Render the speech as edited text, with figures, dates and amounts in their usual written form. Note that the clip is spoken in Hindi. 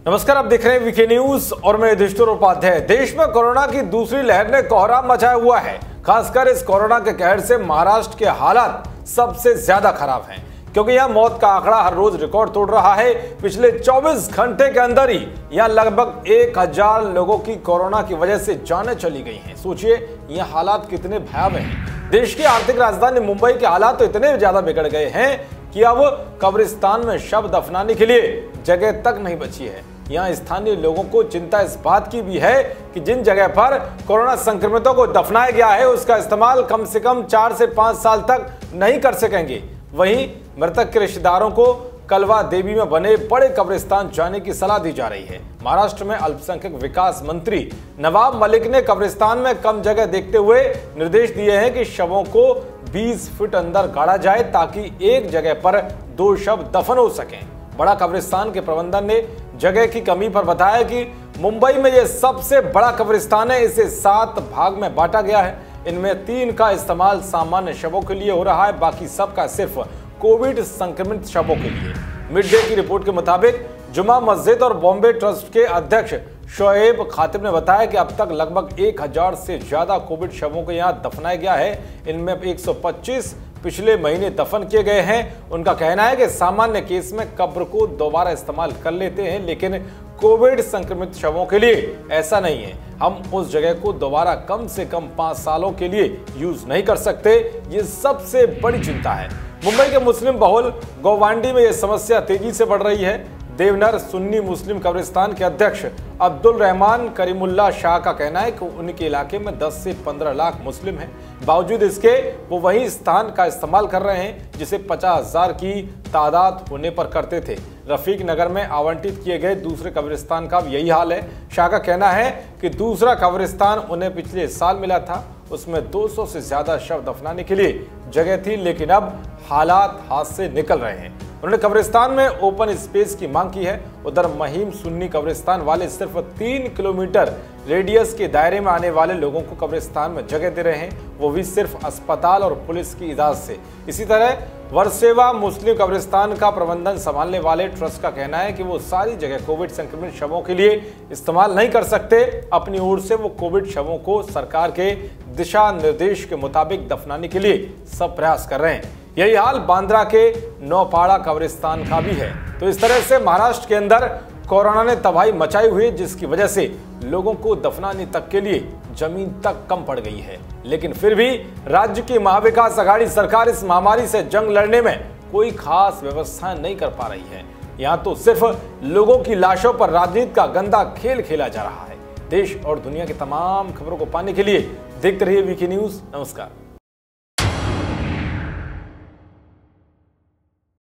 नमस्कार, आप देख रहे हैं वीके न्यूज और मैं युधिष्ठिर उपाध्याय। देश में कोरोना की दूसरी लहर ने कोहराम मचाया हुआ है। खासकर इस कोरोना के कहर से महाराष्ट्र के हालात सबसे ज्यादा खराब हैं, क्योंकि यहां मौत का आंकड़ा हर रोज रिकॉर्ड तोड़ रहा है। पिछले 24 घंटे के अंदर ही यहां लगभग 1000 लोगों की कोरोना की वजह से जानें चली गई हैं। सोचिए यह हालात कितने भयावह हैं। देश की आर्थिक राजधानी मुंबई के हालात तो इतने ज्यादा बिगड़ गए हैं कि अब कब्रिस्तान में शव दफनाने के लिए जगह तक नहीं बची है। यहाँ स्थानीय लोगों को चिंता इस बात की भी है कि जिन जगह पर कोरोना संक्रमितों को दफनाया गया है उसका इस्तेमाल कम से कम 4 से 5 साल तक नहीं कर सकेंगे। वहीं मृतक के रिश्तेदारों को कलवा देवी में बने बड़े कब्रिस्तान जाने की सलाह दी जा रही है। महाराष्ट्र में अल्पसंख्यक विकास मंत्री नवाब मलिक ने कब्रिस्तान में कम जगह देखते हुए निर्देश दिए हैं कि शवों को 20 फीट अंदर गाड़ा जाए ताकि एक जगह पर 2 शव दफन हो सकें। बड़ा कब्रिस्तान के प्रबंधन ने जगह की कमी पर बताया कि मुंबई में यह सबसे बड़ा कब्रिस्तान है। इसे 7 भाग में बांटा गया है। इनमें 3 का इस्तेमाल सामान्य शवों के लिए हो रहा है, बाकी सबका सिर्फ कोविड संक्रमित शवों के लिए। मिड डे की रिपोर्ट के मुताबिक जुमा मस्जिद और बॉम्बे ट्रस्ट के अध्यक्ष शोएब खातिब ने बताया कि अब तक लगभग 1000 से ज्यादा कोविड शवों को यहां दफनाया गया है। इनमें 125 पिछले महीने दफन किए गए हैं। उनका कहना है कि सामान्य केस में कब्र को दोबारा इस्तेमाल कर लेते हैं, लेकिन कोविड संक्रमित शवों के लिए ऐसा नहीं है। हम उस जगह को दोबारा कम से कम 5 सालों के लिए यूज नहीं कर सकते। ये सबसे बड़ी चिंता है। मुंबई के मुस्लिम बहुल गोवांडी में यह समस्या तेजी से बढ़ रही है। देवनर सुन्नी मुस्लिम कब्रिस्तान के अध्यक्ष अब्दुल रहमान करीमुल्लाह शाह का कहना है कि उनके इलाके में 10 से 15 लाख मुस्लिम हैं। बावजूद इसके वो वही स्थान का इस्तेमाल कर रहे हैं जिसे 50,000 की तादाद होने पर करते थे। रफीक नगर में आवंटित किए गए दूसरे कब्रिस्तान का भी यही हाल है। शाह का कहना है कि दूसरा कब्रिस्तान उन्हें पिछले साल मिला था, उसमें 200 से ज्यादा शव दफनाने के लिए जगह थी, लेकिन अब हालात हाथ से निकल रहे हैं। उन्होंने कब्रिस्तान में ओपन स्पेस की मांग की है। उधर महीम सुन्नी कब्रिस्तान वाले सिर्फ 3 किलोमीटर रेडियस के दायरे में आने वाले लोगों को कब्रिस्तान में जगह दे रहे हैं, वो भी सिर्फ अस्पताल और पुलिस की इजाजत से। इसी तरह वर्सेवा मुस्लिम कब्रिस्तान का प्रबंधन संभालने वाले ट्रस्ट का कहना है कि वो सारी जगह कोविड संक्रमित शवों के लिए इस्तेमाल नहीं कर सकते। अपनी ओर से वो कोविड शवों को सरकार के दिशा निर्देश के मुताबिक दफनाने के लिए सब प्रयास कर रहे हैं। यही हाल बांद्रा के नौपाड़ा कब्रिस्तान का भी है। तो इस तरह से महाराष्ट्र के अंदर कोरोना ने तबाही मचाई हुई है, जिसकी वजह से लोगों को दफनाने तक के लिए जमीन तक कम पड़ गई है। लेकिन फिर भी राज्य की महाविकास आघाड़ी सरकार इस महामारी से जंग लड़ने में कोई खास व्यवस्था नहीं कर पा रही है। यहाँ तो सिर्फ लोगों की लाशों पर राजनीति का गंदा खेल खेला जा रहा है। देश और दुनिया की तमाम खबरों को पाने के लिए देखते रहिए वीके न्यूज। नमस्कार।